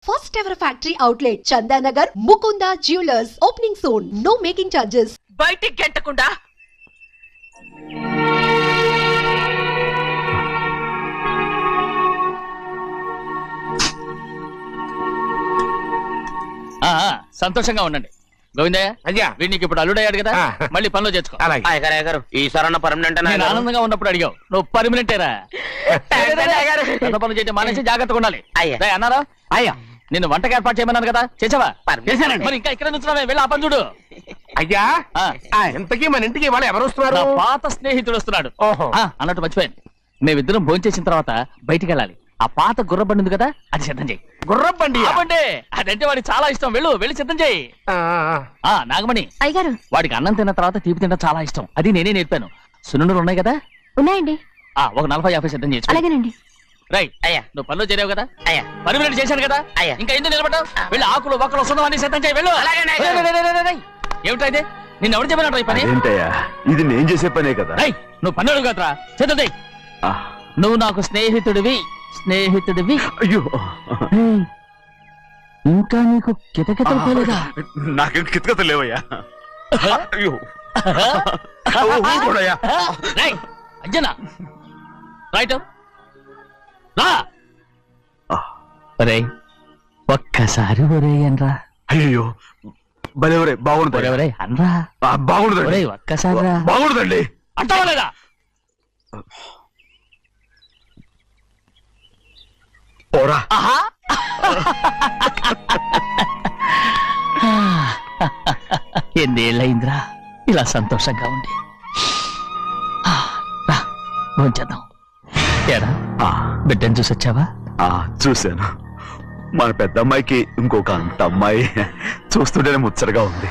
first ever factory outlet, Chandanagar, Mukunda Jewelers, opening soon. No making charges. బయటికి గెంటకుండా సంతోషంగా ఉండండి గోవిందయ్య. అయ్యా వీడికి ఇప్పుడు అల్లుడయ్యాడు కదా, మళ్ళీ పనిలో చేర్చుకో. ఈసారన్న పర్మనెంట్ నేను ఆనందంగా ఉన్నప్పుడు అడిగావు, నువ్వు పర్మనెంటేరా. పెద్ద పనులు చేయడం మానేసి జాగ్రత్తగా ఉండాలి. రేయ్ అన్నారా? అయ్యా నిన్ను వంటకి ఏర్పాటు చేయమన్నాను కదా, చేసావా? చేశానండి. మరి ఇంకా ఇక్కడ నుంచున్నావే, వెళ్ళి ఆ పని చూడు. అయ్యా ఇంతకీ మన ఇంటికి వాళ్ళు ఎవరు వస్తున్నారు? నా పాత స్నేహితుడు వస్తున్నాడు. ఓహో. అన్నట్టు మర్చిపోయాను, మేమిద్దరం భోంచేసిన తర్వాత బయటికి వెళ్ళాలి. ఆ పాత గుర్రబండి ఉంది కదా, అది సిద్ధం చేయి. గుర్రబండి అదంటే వాడికి చాలా ఇష్టం. వెళ్ళి సిద్ధం చేయి. నాగమణి అయ్యగారు, వాడికి అన్నం తిన్న తర్వాత తీపి తినడం చాలా ఇష్టం. అది నేనే నేర్పాను. సున్నుండలు ఉన్నాయి కదా? ఉన్నాయండి. ఒక 40-50 సిద్ధం చేసి. అలాగేనండి. రైట్ అయ్యా, నువ్వు పనిలో చేరావు కదా, అయ్యా పర్మనెంట్ చేశాను కదా, అయ్యా ఇంకా ఎందుకు నిలబడ్డావు? వెళ్ళి ఆకులు ఒక్కలు సున్నం అన్ని సిద్ధం చేయి. వెళ్ళు. ఏమిటైతే నిన్ను ఎవరు చెప్పినట్టు ఈ పని? ఇది నేను చేసే పనే కదా. నువ్వు పని కదరా, సిద్ధం చేయి. నువ్వు నాకు స్నేహితుడివి. అయ్యో ఇంకా నీకు కితకితలు పోలేదా? నాకేం కితకత లేవయ్యా. అయ్యో అంజనా రైట్ రా. ఒక్కసారి ఒరే అనరా. అయ్యో భలే బాగుంటుంది. ఒరే అనరా. బాగుంటుంది. ఒక్కసారి బాగుంటుందండి. అంటావా లేదా? ఓరా. ఎన్నేళ్ళయిందిరా ఇలా సంతోషంగా ఉండి. భోంచేద్దాం. ఏడా బిడ్డను చూసొచ్చావా? చూశాను. మన పెద్ద అమ్మాయికి ఇంకొక అంత అమ్మాయి. చూస్తుంటేనే ముచ్చటగా ఉంది.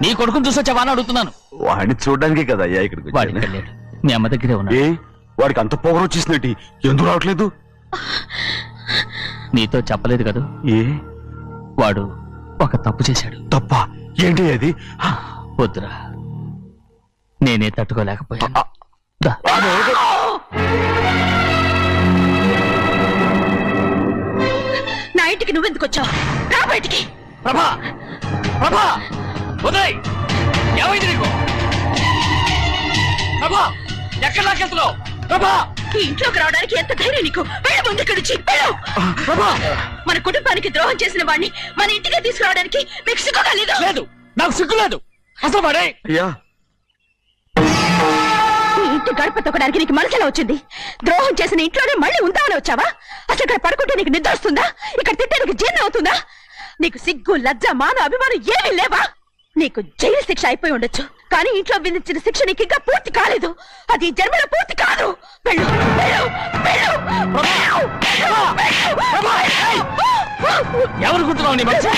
నీ కొడుకుని చూసొచ్చావా అని అడుగుతున్నాను. వాడిని చూడడానికి కదా అయ్యా ఇక్కడికి వాడికి వెళ్ళాడు. మీ అమ్మ దగ్గరే ఉన్నా. వాడికి అంత పొగరు వచ్చేసినట్టు ఎందుకు రావట్లేదు? నీతో చెప్పలేదు కదా. వాడు ఒక తప్పు చేశాడు. తప్ప ఏంటి అది? వద్దురా, నేనే తట్టుకోలేకపోయాను. నా ఇంటికి నువ్వెందుకు వచ్చావు? రా బయటికి. ప్రభా ఉదయ్, ఏమైంది నీకు? ప్రభా ఎక్కడ నాకెళ్తున్నావు? ప్రభా ఈ ఇంట్లోకి రావడానికి ఎంత ధైర్యం నీకు? వెళ్ళి ముందు ఇక్కడి నుంచి వెళ్ళు. మన కుటుంబానికి ద్రోహం చేసిన వాడిని మన ఇంటికి తీసుకురావడానికి మీకు సిగ్గుగా లేదు? లేదు, నాకు సిగ్గు లేదు అసలు. వాడే ఈ ఇంటి గడప తొక్కడానికి నీకు మనసులో వచ్చింది. ద్రోహం చేసిన ఇంట్లోనే మళ్ళీ ఉందామని వచ్చావా? అసలు ఇక్కడ పడుకుంటే నీకు నిద్ర వస్తుందా? ఇక్కడ తింటే నీకు జీర్ణం అవుతుందా? నీకు సిగ్గు, లజ్జ, మాన, అభిమానం ఏమీ లేవా? నీకు జైలు శిక్ష అయిపోయి ఉండొచ్చు, కానీ ఇంట్లో విధించిన శిక్ష నీకు ఇంకా పూర్తి కాలేదు. అది జన్మలో పూర్తి కాదు. వెళ్ళు, వెళ్ళు, వెళ్ళు, ఎవరు గుర్తున్నావు? నీ మంచి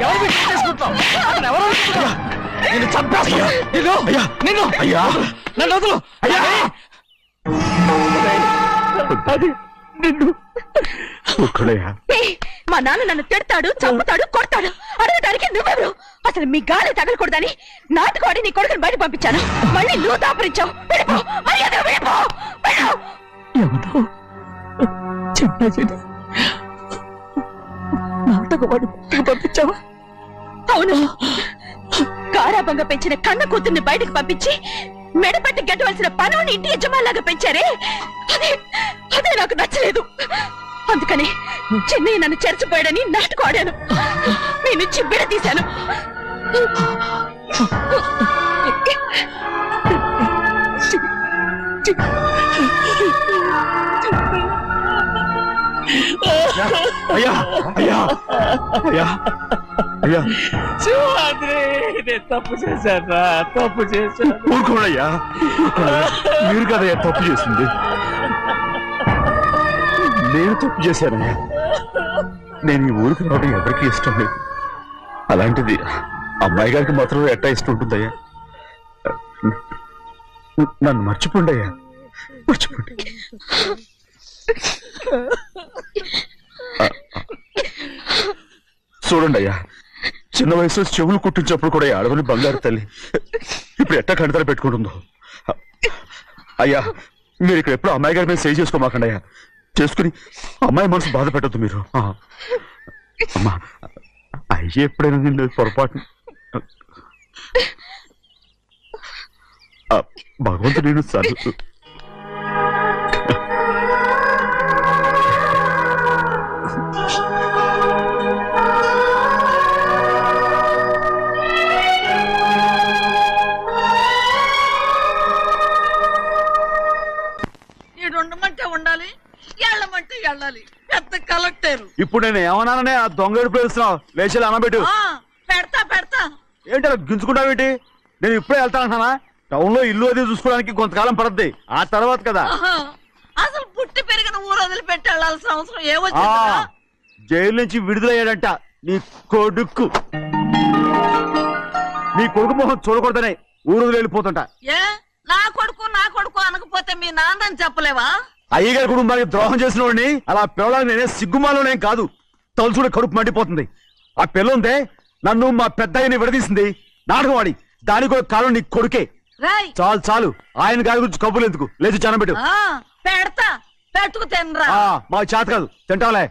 ఎవరు చేసుకుంటావు? నిన్ను చంపేస్తా. నిన్ను నన్ను వదులు. మా నాన్న నన్ను తిడతాడు, చంపుతాడు, కొడతాడు. అడగడానికి నువ్వెవరు? అసలు మీ గాలి తగలకూడదని నాటుకోడి నీ కొడుకుని బయట పంపించాను. మళ్ళీ నువ్వు దాపరించావు. పంపించావా? అవును, గారాబంగా పెంచిన కన్న కూతుర్ని బయటకు పంపించి మెడపట్టి గెట్టవలసిన పనుని ఇంటి యజమానిలాగా పెంచారే, అదే నాకు నచ్చలేదు. అందుకని చెన్నై నన్ను చెరచిపోయాడని నాటకం ఆడాను. నీ నుంచి విడదీశాను. తప్పు చేశాను. ఊరుకోడయ్యా, మీరు కదయ్యా తప్పు చేసింది. నేను తప్పు చేశానయ్యా. నేను ఈ ఊరికి రావడం ఎవరికి ఇష్టం లేదు. అలాంటిది అమ్మాయి గారికి మాత్రం ఎట్టా ఇష్టం ఉంటుందయ్యా. నన్ను మర్చిపోండి అయ్యా, మర్చిపోండి. చూడండి అయ్యా, చిన్న వయసులో చెవులు కుట్టించినప్పుడు కూడా ఆడవని బంగారు తల్లి ఇప్పుడు ఎట్టా కణితలు పెట్టుకుంటుందో. అయ్యా మీరు ఇక్కడ ఎప్పుడు అమ్మాయి గారి మీద సేవ్ చేసుకోమాకండి అయ్యా. చేసుకుని అమ్మాయి మనసు బాధ పెట్టద్దు మీరు. అమ్మా అయ్యే ఎప్పుడైనా నిన్ను పొరపాటు భగవంతుడు నేను చదువు ఉండమంటే ఉండాలి, వెళ్ళమంటే వెళ్ళాలి. పెద్ద కలెక్టర్. ఇప్పుడు నేను ఏమన్నాననే ఆ దొంగ ఎడుపు వేస్తున్నావు. లేచి అనబెట్టు. పెడతా పెడతా. ఏంటి అలా గించుకుంటావేంటి? నేను ఇప్పుడే వెళ్తానంటున్నా. టౌన్ లో ఇల్లు అది చూసుకోవడానికి కొంతకాలం పడద్ది. ఆ తర్వాత కదా. అసలు పుట్టి పెరిగిన ఊరు వదిలిపెట్టి వెళ్ళాల్సిన అవసరం ఏమొచ్చిందా? జైలు నుంచి విడుదలయ్యాడంట నీ కొడుకు. నీ కొడుకు మొహం చూడకూడదనే ఊరు వదిలి వెళ్ళిపోతుంటా. ఏ నా కొడుకు అనకపోతే మీ నాన్నని చెప్పలేవా? అయ్యగారి కుటుంబానికి ద్రోహం చేసిన వాడిని అలా పిల్లలని నేనే సిగ్గుమాలోనేం కాదు. తలుచుడే కడుపు మండిపోతుంది. ఆ పిల్లందే నన్ను మా పెద్దయ్యని విడదీసింది. నాటకం వాడి దాని కూడా కాలం నీ కొడుకే. చాలు చాలు, ఆయన గారి గురించి కబుర్లు ఎందుకు? లేచి చనబెట్టు. పెడతా, పెట్టుకు తినరా. మా చేత కాదు, తింటాంలే.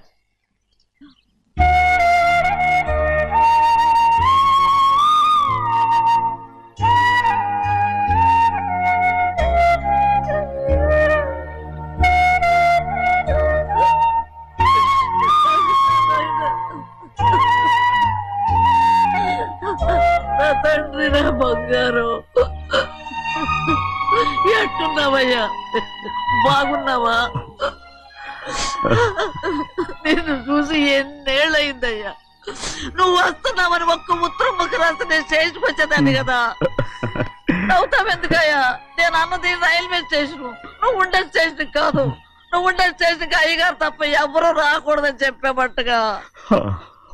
తండ్రి నా బంగారు, ఎట్టున్నావయ్యా? బాగున్నావా? నిన్ను చూసి ఎన్నేళ్ళయిందయ్యా. నువ్వు వస్తున్నావని ఒక్క ఉత్తరం ముక్క రాస్తే నేను స్టేషన్కి వచ్చేదాన్ని కదా. నవ్వుతావెందుకయ్యా? నేను అన్నది రైల్వే స్టేషన్, నువ్వు ఉండే స్టేషన్ కాదు. నువ్వు ఉండే స్టేషన్కి అయ్యగారు తప్ప ఎవరూ రాకూడదని చెప్పేమట్టుగా.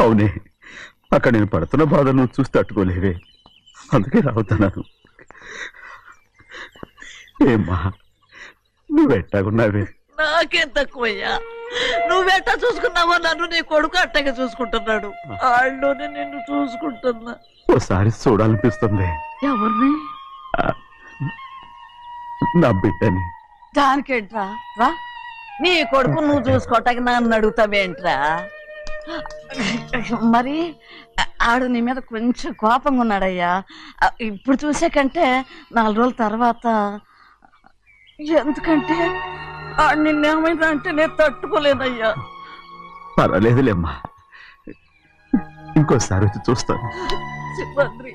అవునే, అక్కడ నేను పడుతున్న బాధను చూసి తట్టుకోలేవే, అందుకే రావుతున్నాను. ఏమ్మా నువ్వెట్టాగున్నావే? నాకేం తక్కువయ్యా. నువ్వెట్టా చూసుకున్నావో నన్ను నీ కొడుకు అట్టగా చూసుకుంటున్నాడు. వాళ్ళలోనే నిన్ను చూసుకుంటున్నా. ఓసారి చూడాలనిపిస్తుంది. ఎవరిని? నా బిడ్డని. దానికేంట్రా? రా, నీ కొడుకు నువ్వు చూసుకోవటానికి నన్ను అడుగుతావేంట్రా? మరి ఆడు నీ మీద కొంచెం కోపంగా ఉన్నాడయ్యా. ఇప్పుడు చూసే కంటే 4 రోజుల తర్వాత. ఎందుకంటే ఆడు నిన్నేమైందా అంటే నేను తట్టుకోలేదయ్యా. పర్వాలేదులేమ్మా, ఇంకోసారి వచ్చి చూస్తాను. సింహాద్రి,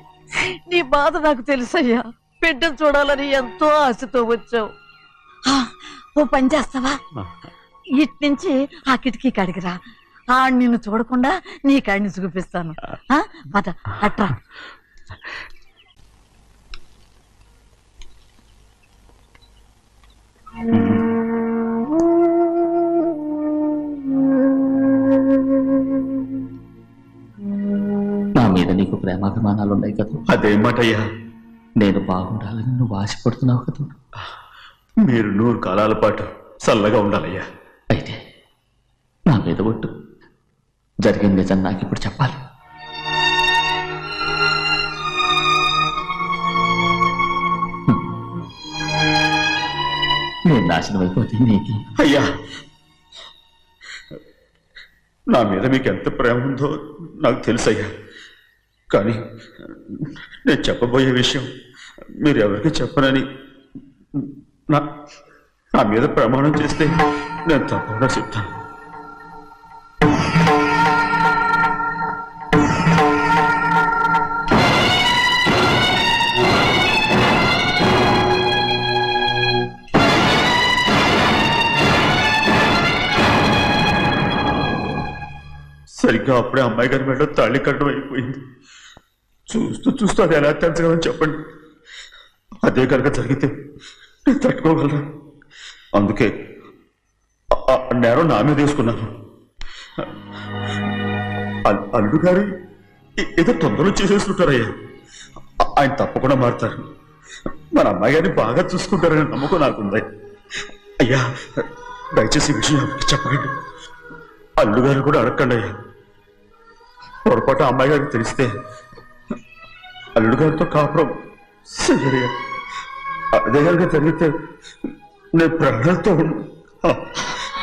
నీ బాధ నాకు తెలుసయ్యా. బిడ్డను చూడాలని ఎంతో ఆశతో వచ్చావు. ఓ పని చేస్తావా? ఇటు నుంచి ఆ కిటికీ కడిగిరా. ఆడు నిన్ను చూడకుండా నీ కాడిని చూపిస్తాను. పద అట్రా. నా మీద నీకు ప్రేమాభిమానాలు ఉన్నాయి కదా. అదేమాటయ్యా? నేను బాగుండాలని నువ్వు ఆశపడుతున్నావు కదా. మీరు 100 కాలాల పాటు చల్లగా ఉండాలయ్యా. అయితే నా మీద ఒట్టు. జరిగిన నిజం నాకు ఇప్పుడు చెప్పాలి. నేను నాశనం అయిపోతే నీకు. అయ్యా, నా మీద మీకు ఎంత ప్రేమ ఉందో నాకు తెలుసయ్యా. కానీ నేను చెప్పబోయే విషయం మీరు ఎవరికి చెప్పనని నా మీద ప్రమాణం చేస్తే నేను తప్పకుండా చెప్తాను. సరిగ్గా అప్పుడే అమ్మాయి గారి మెడలో తాళి కట్టడం అయిపోయింది. చూస్తూ చూస్తూ అది ఎలా తెంచగలని చెప్పండి. అదే కనుక జరిగితే నేను తట్టుకోగలరా? అందుకే నేరం నా మీద తీసుకున్నాను. అల్లుడు గారు ఏదో తొందరలో చేసేసుకుంటారయ్యా. ఆయన తప్పకుండా మారుతారు. మన అమ్మాయి గారిని బాగా చూసుకుంటారనే నమ్మకం నాకుంది. అయ్యా, దయచేసి ఈ విషయం ఎవరికి చెప్పకండి. అల్లుడు గారు కూడా అడగండి అయ్యా. పొరపాటు అమ్మాయి గారికి తెలిస్తే అల్లుడు గారితో కాపురం సరిగా అదే కనుక జరిగితే నేను ప్రాణాలతో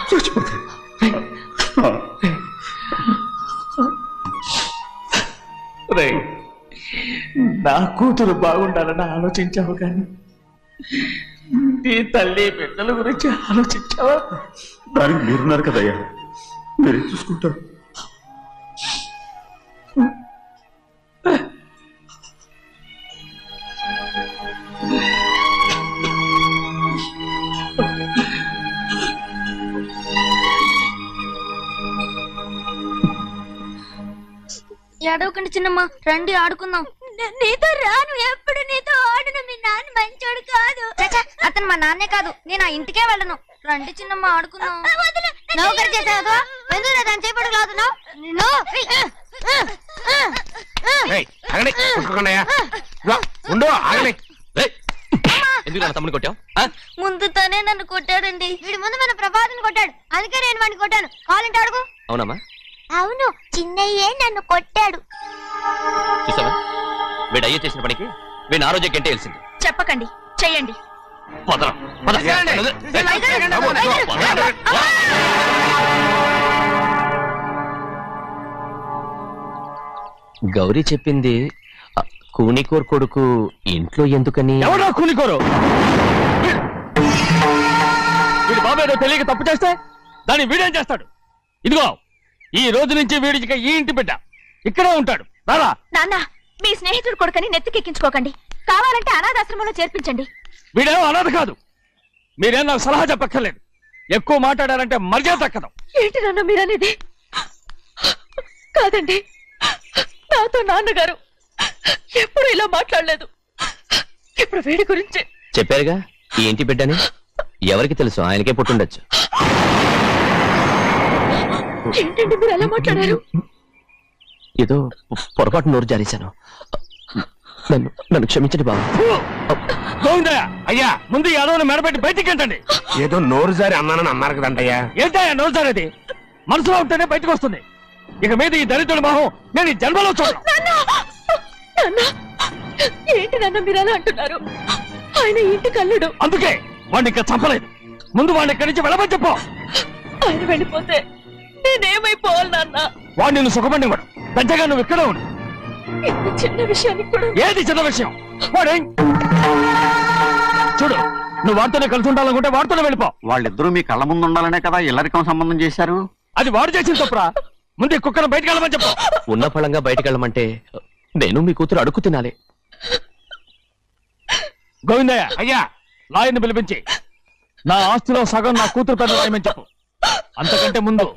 చచ్చిపోతాను. రేయ్, నా కూతురు బాగుండాలని ఆలోచించావు కానీ నీ తల్లి బిడ్డల గురించి ఆలోచించావా? దానికి మీరున్నారు కదయ్యా, మీరే చూసుకుంటారు. ఏడవకండి చిన్నమ్మ, రండి ఆడుకుందాం. నీతో రాను, ఎప్పుడు నీతో ఆడను. మీ నాన్న మంచోడు కాదు. అతను మా నాన్నే కాదు, నేను ఆ ఇంటికే వెళ్ళను. రండి చిన్నమ్మ ఆడుకుందాం. నౌకరు చేసావు ఎందుకు దాని చేపడు కాదు. ఎందుకు తమ్ముని కొట్టావు? ముందు తనే నన్ను కొట్టాడండి. వీడి ముందు మన ప్రభాతం కొట్టాడు, అందుకే నేను వాడిని కొట్టాను. కావాలంటే అడుగు. అవునమ్మా, అవును, చిన్నయ్యే నన్ను కొట్టాడు. చూసావా, వీడు అయ్యే చేసిన పనికి వీడిని ఆ రోజే గంటే తెలిసింది. చెప్పకండి, చెయ్యండి. గౌరీ చెప్పింది కూనికోర్ కొడుకు ఇంట్లో ఎందుకని. ఎవరో కూనికోరు? వీడి బాబు ఏదో తెలియక తప్పు చేస్తే దాన్ని వీడేం చేస్తాడు? ఇదిగో, ఈ రోజు నుంచి వీడికి ఈ ఇంటి బిడ్డ ఇక్కడే ఉంటాడు. రారా. నాన్న, మీ స్నేహితుడు కొడుకని నెత్తికెక్కించుకోకండి. కావాలంటే అనాథాశ్రమంలో చేర్పించండి. వీడేమో అనాథ కాదు. మీరేం నాకు సలహా చెప్పక్కర్లేదు. ఎక్కువ మాట్లాడారంటే మర్యాద తక్కదు. ఏంటి నాన్న మీరనేది? కాదండి, నాతో నాన్నగారు ఎప్పుడు ఇలా మాట్లాడలేదు. ఇప్పుడు వీడి గురించి చెప్పారుగా ఈ ఇంటి బిడ్డని. ఎవరికి తెలుసు, ఆయనకే పుట్టుండొచ్చు. ఏంటండి మీరు ఎలా మాట్లాడారు? ఏదో పొరపాటు నోరు జారేశాను. నన్ను క్షమించండి బాబు. గోవిందయ్య, అయ్యా ముందు ఈ అడవుని మెడబెట్టి బయటికి ఏంటండి? ఏదో నోరు జారి అన్నానని అన్నారు కదంటయ్యా. ఏంటయ్యా నోరు జారేది? మనసులో ఉంటేనే బయటకు వస్తుంది. ఇక మీద ఈ దళితుడి మొహం నేను ఈ జన్మలో చూడను. ఏంటి నాన్న మీరు అలా అంటున్నారు? ఆయన ఇంటి కల్లుడు. అందుకే వాడిని ఇంకా చంపలేదు. ముందు వాడిని ఇక్కడి నుంచి వెళ్ళమని చెప్పు. ఆయన వెళ్ళిపోతే నేనేమైపోవాలి నాన్న? వాడిని నువ్వు సుఖపడివాడు. పెద్దగా నువ్వు ఇక్కడే ఉండు. ఇంత చిన్న విషయానికి కూడా. ఏది చిన్న విషయం? వాడే చూడు, నువ్వు వాడితోనే కలిసి ఉండాలనుకుంటే వాడితోనే వెళ్ళిపో. వాళ్ళిద్దరూ మీ కళ్ళ ముందు ఉండాలనే కదా ఇల్లరికం సంబంధం చేశారు. అది వాడు చేసిన తప్పురా. ముందు ఈ కుక్కను బయటకు వెళ్ళమని చెప్పు. ఉన్న ఫలంగా బయటకు వెళ్ళమంటే నేను మీ కూతురు అడుగు తినాలి. గోవిందయ్య, అయ్యా లాయర్ని పిలిపించి నా ఆస్తిలో సగం నా కూతురు పెద్ద రాయమని చెప్పు. అంతకంటే ముందు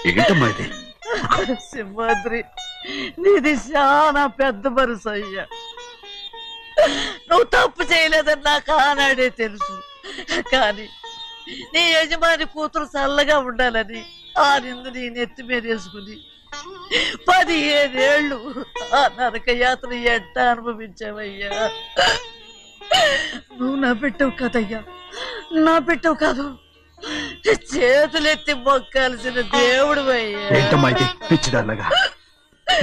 ఏంటమ్మా ఇది? సింహాద్రి, నీది చాలా పెద్ద మనసు అయ్యా. నువ్వు తప్పు చేయలేదని నాకు ఆనాడే తెలుసు. కానీ నీ యజమాని కూతురు చల్లగా ఉండాలని ఆ నిందు నీ నెత్తి మీద వేసుకుని 15 ఏళ్ళు ఆ నరక యాత్ర ఎట్ట అనుభవించావయ్యా. నువ్వు నా పెట్టవు కదయ్యా, నా పెట్టవు కాదు, చేతులెత్తి మొక్కాల్సిన దేవుడు అయ్యా. ఏంటమ్మా ఇది పిచ్చిదాన్నగా?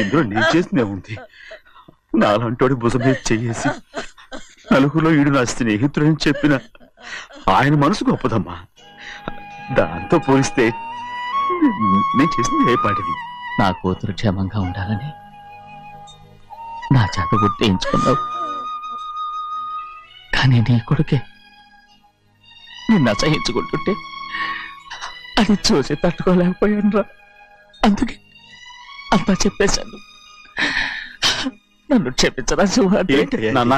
ఇందులో నేను చేసినే ఉంది. నాలంటోడి భుజం మీద చెయ్యేసి నలుగురిలో ఈడు నా స్నేహితుడని చెప్పిన ఆయన మనసు గొప్పదమ్మా. దాంతో పోలిస్తే నేను చేసింది ఏ పాటిది? నా కూతురు క్షేమంగా ఉండాలని నా చేత గుర్తించుకున్నావు. కానీ నీ కొడుకే నిన్ను అసహించుకుంటుంటే అది చూసి తట్టుకోలేకపోయాను రా. అందుకే అంతా చెప్పేశాను. నన్ను క్షమించరా సింహాద్రి. నాన్న,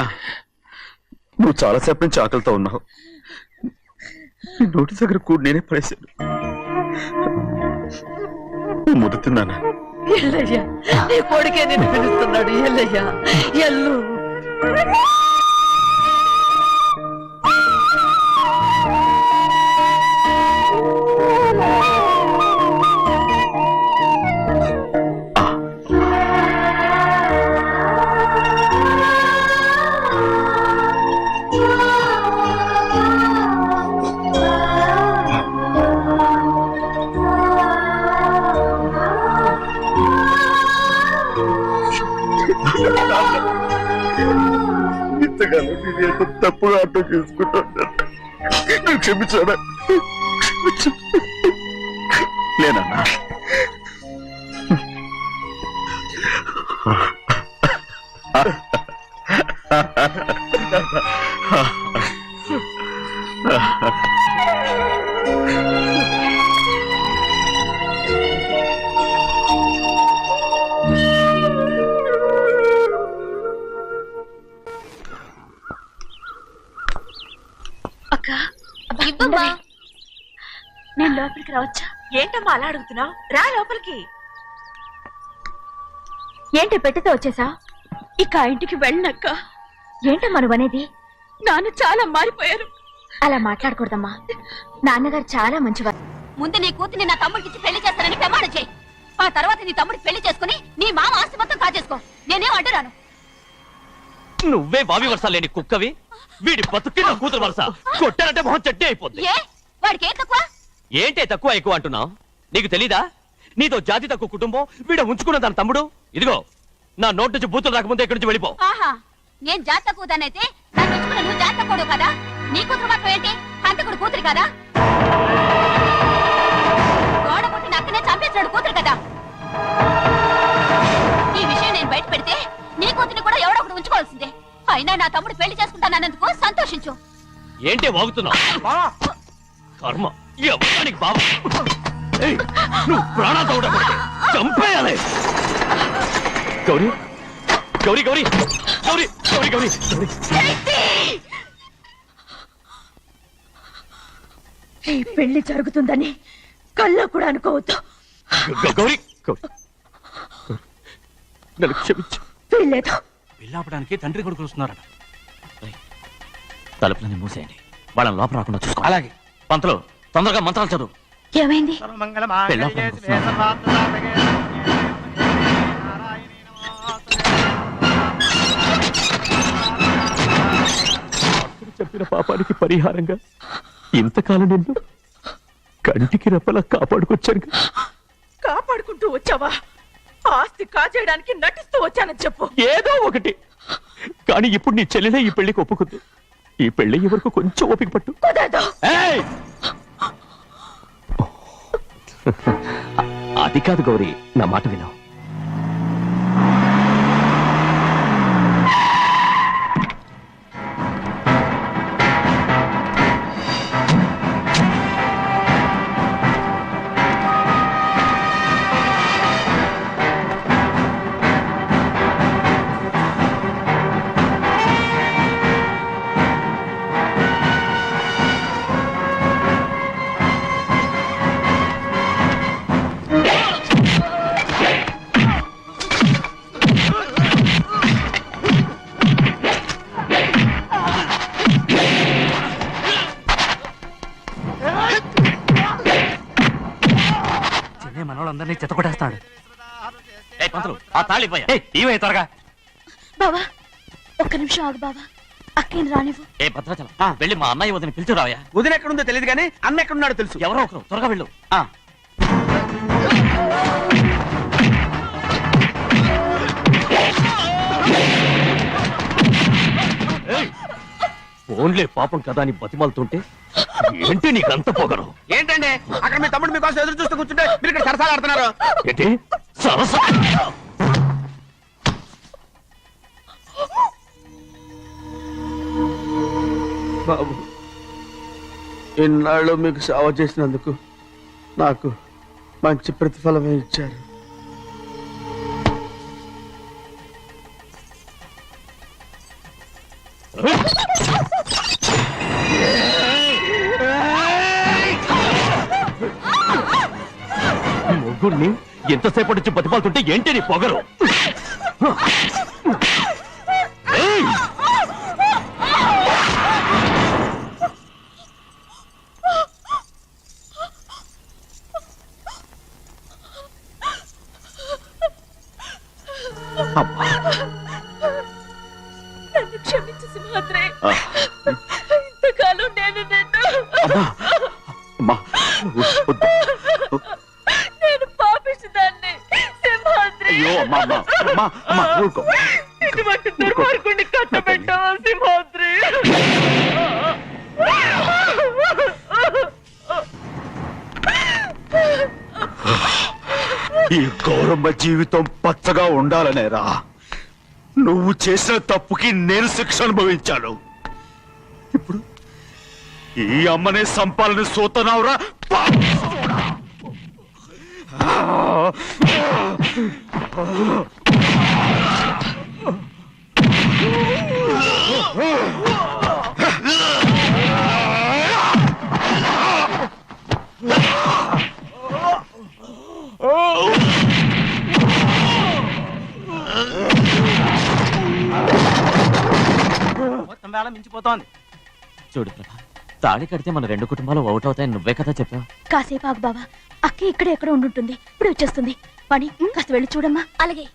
నువ్వు చాలాసేపు నుంచి ఆకలితో ఉన్నావు. నీ నోటి దగ్గర కూడా నేనే పడేశాను. ముద్ద తిన్నానా? ఎల్లయ్యా, నీ కొడుకే నిన్ను పిలుస్తున్నాడు. ఎల్లయ్యా, ఎల్లు. ఇంతకాలం నేను ఎంత తప్పుగా అర్థం చేసుకుంటాను. నువ్వు క్షమించాడా? లేనన్నా. అక్క ఇవ్వమ్మా. నేను లోపలికి రావచ్చా? ఏంటమ్మా అలా అడుగుతున్నావు? రా లోపలికి. ఏంటి పెట్టితే వచ్చేసా? ఇక ఆ ఇంటికి వెళ్ళనక్క. ఏంటమ్మా నువ్వు అనేది? నాన్న చాలా మారిపోయారు. అలా మాట్లాడకూడదమ్మా. నాన్నగారు చాలా మంచివారు. ముందు నీ కూతుని నా తమ్ముడికి పెళ్లి చేస్తానని ప్రమాణం చేయి. ఆ తర్వాత నీ తమ్ముడికి పెళ్లి చేసుకుని నీ మామ ఆస్తి మొత్తం కాజేసుకో. నేనేం అడ్డురాను. నువ్వే బావి వరుస లేని కుక్కవి, వీడి బతుక్కి నా కూతురు వరుస. కొట్టానంటే మొహం చెడ్డే అయిపోద్ది. ఏ వాడికి ఏం తక్కువ? ఏంటే తక్కువ ఎక్కువ అంటున్నావు? నీకు తెలీదా? నీతో జాతి తక్కువ కుటుంబం వీడ ఉంచుకున్న దాని తమ్ముడు. ఇదిగో నా నోటి నుంచి బూతులు రాకముందే ఇక్కడి నుంచి వెళ్ళిపో. ఆహా, నేను జాత కూదానైతే నన్ను ఉంచుకున్న నువ్వు జాత కూడు కదా. నీ కూతురు మాత్రం ఏంటి? హంతకుడు కూతురు కదా. గోడ పుట్టిన అక్కనే చంపేశాడు కూతురు కదా. ఈ విషయం నేను బయట పెడితే నీ కూతురిని కూడా ఎవడో ఒకటి ఉంచుకోవాల్సిందే. అయినా నా తమ్ముడు పెళ్లి చేసుకుంటానన్నందుకు సంతోషించు. ఏంటే వాగుతున్నావు? కర్మ ఎవరికి బాబు. నువ్వు ప్రాణాలతో ఉండకూడదు, చంపేయాలి. గౌరీ గౌరీ గౌరీ గౌరీ గౌరీ గౌరీ ఈ పెళ్లి జరుగుతుందని కల్లో కూడా అనుకోవద్దు. గౌరీ గౌరీ నన్ను క్షమించు. వీల్లేదు. పెళ్ళాపడానికి తండ్రి కొడుకులు వస్తున్నారట. తలుపులని మూసేయండి, వాళ్ళని లోపల రాకుండా చూసుకో. అలాగే. పంతులు తొందరగా మంత్రాలు చదువు. ఏమైంది? పెళ్ళాపడానికి వస్తున్నారు. చెప్పిన పాపానికి పరిహారంగా ఇంతకాలం నిన్ను కంటికి రెప్పలా కాపాడుకొచ్చాను. కాపాడుకుంటూ వచ్చావా? ఆస్తి కాజేయడానికి నటిస్తూ వచ్చానని చెప్పు. ఏదో ఒకటి. కానీ ఇప్పుడు నీ చెల్లెలే ఈ పెళ్లికి ఒప్పుకుంది. ఈ పెళ్లి వరకు కొంచెం ఓపిక పట్టు. ఏయ్! అది కాదు గౌరీ, నా మాట విను. మనోళ్ళందరినీ చెత్తకొట్టేస్తాడు. పంతులు ఆ తాళి ఇవే త్వరగా. బావా ఒక్క నిమిషం ఆగు బావా. అక్కేం రానివ్వు. ఏ భద్రాచలం వెళ్ళి మా అన్నయ్య వదిన పిలిచి రావయ్యా. వదిన ఎక్కడుందో తెలియదు కానీ అన్న ఎక్కడున్నాడో తెలుసు. ఎవరో ఒకరు త్వరగా వెళ్ళు. ఫోన్లే పాపం కదా అని బతిమాలుతుంటే ఏంటి నీకంత పొగరు? ఏంటండి అక్కడ మీ తమ్ముడు మీకోసం ఎదురు చూస్తూ కూర్చుంటే మీరు ఇక్కడ సరసాలు ఆడుతున్నారు. ఏంటి సరస? బాబు, ఇన్నాళ్ళు మీకు సేవ చేసినందుకు నాకు మంచి ప్రతిఫలమే ఇచ్చారు. ముగ్గురిని ఎంతసేపటి నుంచి బతిమాలుతుంటే ఏంటి నీ పొగరు? నన్ను క్షమించు సింహాద్రి. ఇంతకాలం నేను నేను పాపిస్తుదాన్ని సింహాద్రి. అయ్యో అమ్మా ఊరుకో. ఇటువంటి దుర్మార్గుడిని కట్టబెట్టావా సింహాద్రి? ఈ గౌరమ్మ జీవితం పచ్చగా ఉండాలనేరా నువ్వు చేసిన తప్పుకి నేను శిక్ష అనుభవించాను. ఇప్పుడు ఈ అమ్మనే సంపాలని సోతనావురా. మొత్తం వేళ మించిపోతోంది. చూడు ప్రభా, తాళి కడితే మన రెండు కుటుంబాలు అవుట్ అవుతాయని నువ్వే కదా చెప్పావు. కాసేపు ఆగు బావా, అక్క ఇక్కడే ఎక్కడ ఉండుంటుంది, ఇప్పుడు వచ్చేస్తుంది. పని కాస్త వెళ్ళి చూడమ్మా. అలాగే.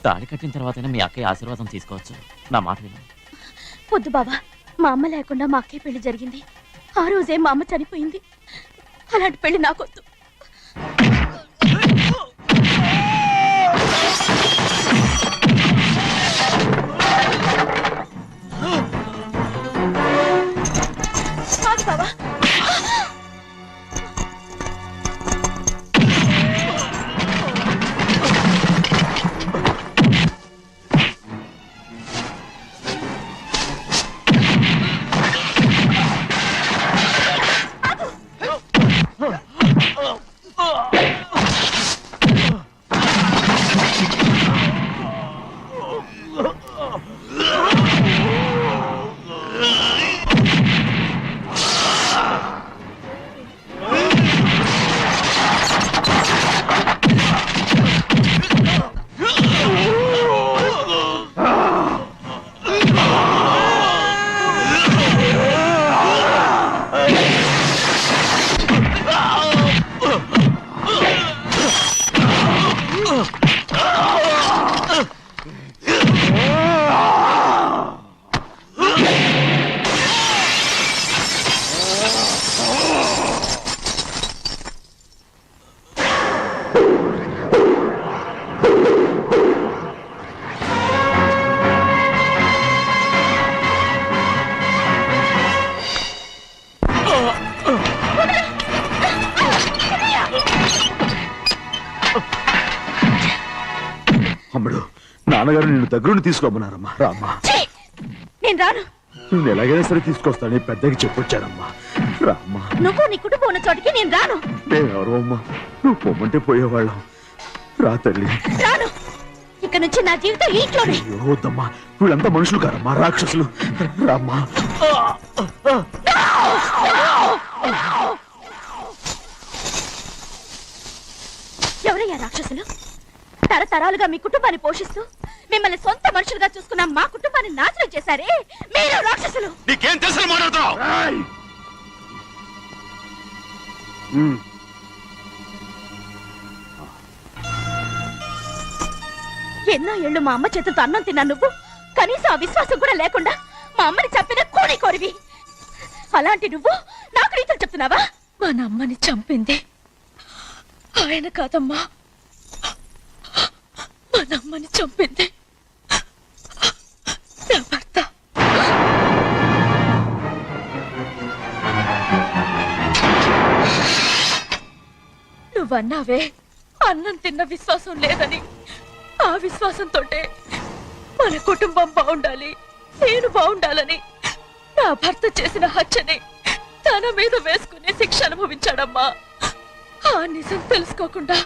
తాళి కట్టిన తర్వాతైనా మీ అక్కయ్య ఆశీర్వాదం తీసుకోవచ్చు. నా మాట విను. వద్దు బావా, మా అమ్మ లేకుండా మా అక్కయ్య పెళ్లి జరిగింది. ఆ రోజే మా అమ్మ చనిపోయింది. అలాంటి పెళ్లి నాకొద్దు. బావా, అమ్మడు, నాన్నగారు నిన్ను దగ్గరుండి తీసుకోమన్నారమ్మా. రామ్మా. నేను రాను. నేను ఎలాగైనా సరే తీసుకొస్తాను, పెద్దకి చెప్పొచ్చారమ్మా. రామ్మా. నువ్వు నీ కుటుంబం ఉన్న చోటికి నేను రాను. మేమెవరు అమ్మా, నువ్వు పొమ్మంటే పోయేవాళ్ళం. రా తల్లి. రాను. ఇక్కడ నుంచి నా జీవితం ఈ ఇంట్లోనే. అయ్యో వద్దమ్మా, వీళ్ళంతా మనుషులు కారమ్మా, రాక్షసులు. రామ్మా. ఎవరయ్యా రాక్షసులు? తరతరాలుగా మీ కుటుంబాన్ని పోషిస్తూ మిమ్మల్ని సొంత మనుషులుగా చూసుకున్న మా కుటుంబాన్ని నాశనం చేశారే మీరు రాక్షసులు. నీకేం తెలుసు మాట్లాడుతున్నావు? ఎన్నో ఏళ్ళు మా అమ్మ చేతులతో అన్నం తిన్నా నువ్వు కనీసం ఆ విశ్వాసం కూడా లేకుండా మా అమ్మని చంపిన కోడి కోరివి. అలాంటి నువ్వు నాకు రీతులు చెప్తున్నావా? మా అమ్మని చంపింది ఆయన కాదమ్మా, మా అమ్మని చంపింది నా భర్త. నువ్వన్నావే అన్నం తిన్న విశ్వాసం లేదని. ఆ విశ్వాసంతో మన కుటుంబం బాగుండాలి, నేను బాగుండాలని నా భర్త చేసిన హత్యని తన మీద వేసుకునే శిక్ష అనుభవించాడమ్మా. ఆ నిజం తెలుసుకోకుండా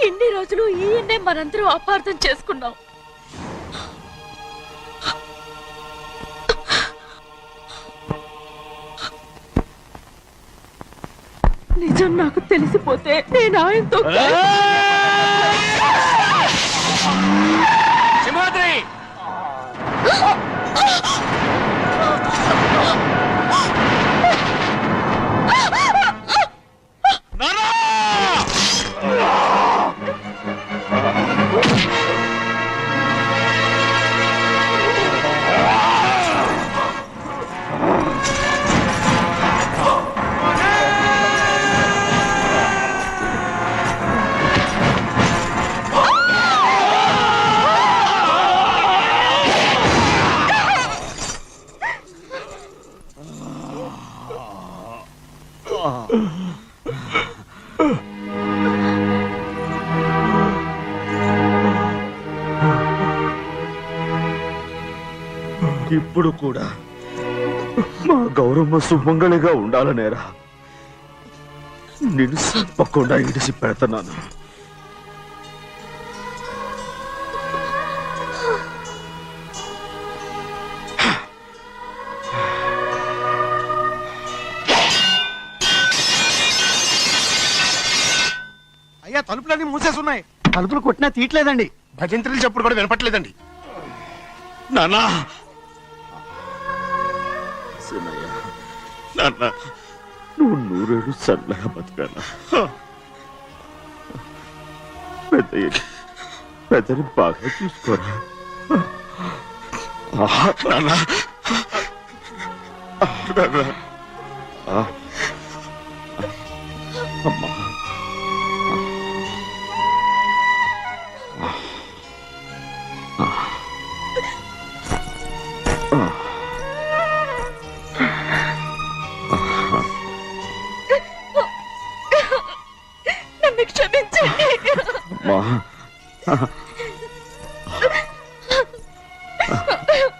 ఇన్ని రోజులు ఈయన్నే మనందరం అపార్థం చేసుకున్నాం. నిజం నాకు తెలిసిపోతే నేను ఆయనతో సింహాద్రి! ఇప్పుడు కూడా మా గౌరమ్మ సుమంగళిగా ఉండాలనేరా నేను తప్పకుండా ఇడిసి పెడతాను. అయ్యా తలుపులన్నీ మూసేసున్నాయి. తలుపులు కొట్టినా తీయట్లేదండి. భజంత్రులు చెప్పుడు కూడా వినపట్లేదండి. నాన్నా సినయ్య, నాన్న నువ్వు 100 ఏళ్ళు చల్లగా బతకాల. పెద్దని బాగా చూసుకోరా నాన్న. అమ్మా నన్ను క్షమించండి.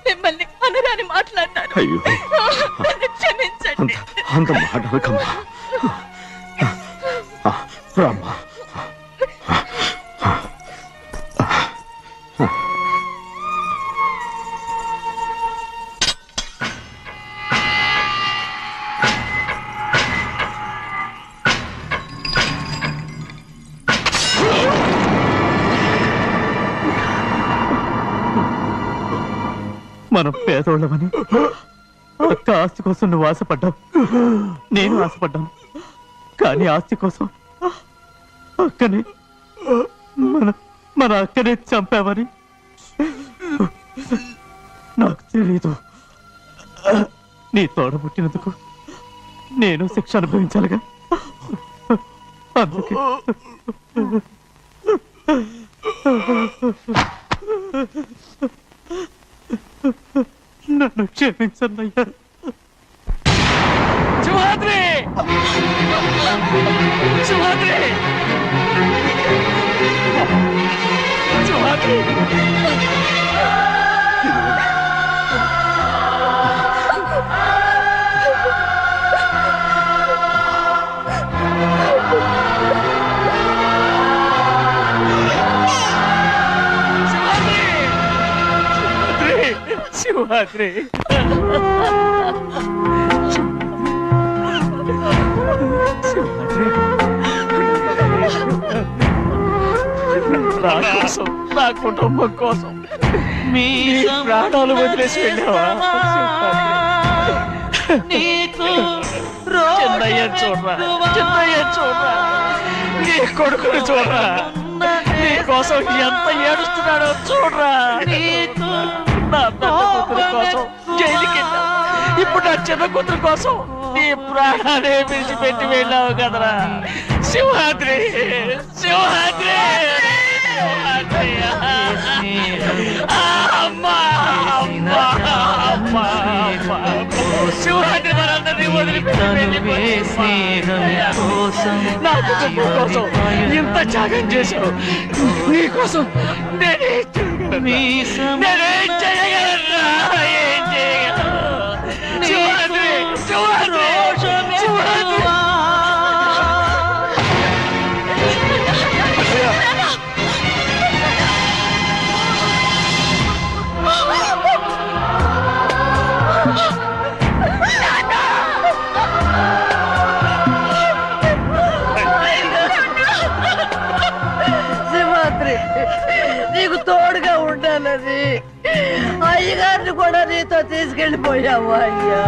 మిమ్మల్ని అనురాని మాట్లాడినాను. అయ్యో నన్ను క్షమించండి. అంత మాటలకమ్మా. రామ్మా. మనం పేదోళ్ళమని ఒక్క ఆస్తి కోసం నువ్వు ఆశపడ్డావు, నేను ఆశపడ్డాను. కానీ ఆస్తి కోసం అక్కనే మన అక్కనే చంపావని నాకు తెలీదు. నీ తోడ పుట్టినందుకు నేను శిక్ష అనుభవించాలిగా. అందుకే నన్ను క్షమించన్నయ్యా. సింహాద్రి, సింహాద్రి, సింహాద్రి. సింహాద్రి, నా కోసం, నా కుటుంబం కోసం మీ ప్రాణాలు వదిలేసి వెళ్ళావా? చిన్నయ్య చూడరా, చిన్నయ్య చూడరా, నీ కొడుకుని చూడరా, నీ కోసం ఎంత ఏడుస్తున్నాడో చూడరా. నా పెద్ద కూతురు కోసం జైలుకి వెళ్ళావు, ఇప్పుడు నా చిన్న కూతురు కోసం నీ ప్రాణాలే విడిచిపెట్టి వెళ్ళావు కదరా. సింహాద్రి, సింహాద్రి, సింహాద్రి. అమ్మా, అమ్మా, అమ్మా, అమ్మా. సింహాద్రి మనందరినీ వదిలిపెట్టి వెళ్ళిపోయింది. నా కుటుంబం కోసం ఇంత త్యాగం చేశావు. నీ కోసం నేనేం చేయగలరా? ఏం చేయగలరా? సింహాద్రి, సింహాద్రి, సింహాద్రి. సింహాద్రి, నీకు తోడుగా ఉండాలని అయ్యగారిని కూడా నీతో తీసుకెళ్ళిపోయావు. అయ్యా